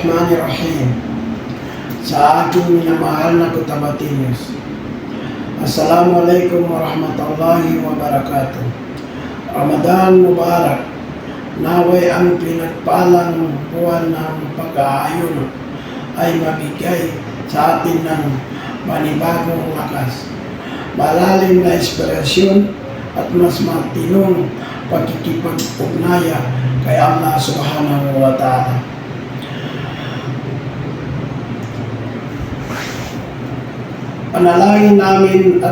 Bismillahirrahmanirrahim. Sa aking minamahal na Cotabatinos, Assalamualaikum warahmatullahi wabarakatuh. Ramadan Mubarak. Naway ang pinagpalang buwan ng pag-aayon ay mabigay sa atin ng panibagong lakas, malalim na inspirasyon at mas matinong pagkikipag-ugnaya kay Allah Subhanahu wa Ta'ala. Panalangin namin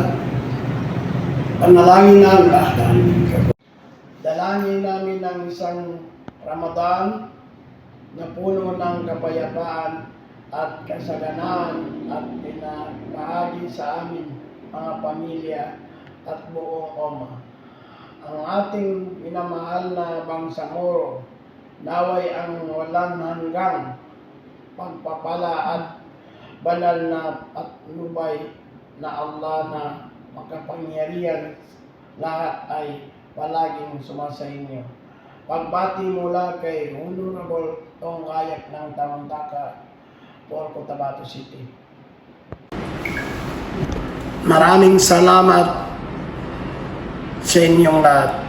dalangin namin ng isang Ramadan na puno ng kapayapaan at kasaganaan at pinabahagi sa amin mga pamilya at buong umma. Ang ating minamahal na Bangsamoro, naway ang walang hanggang pagpapala at banal na patnubay na Allah na makapangyarihan lahat ay palaging sumasa inyo. Pagbati mula kay Honorable Tong Kayak ng Tamantaka for Cotabato City. Maraming salamat sa inyong lahat.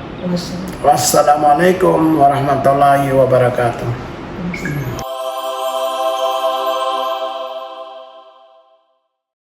Wassalamualaikum warahmatullahi wabarakatuh.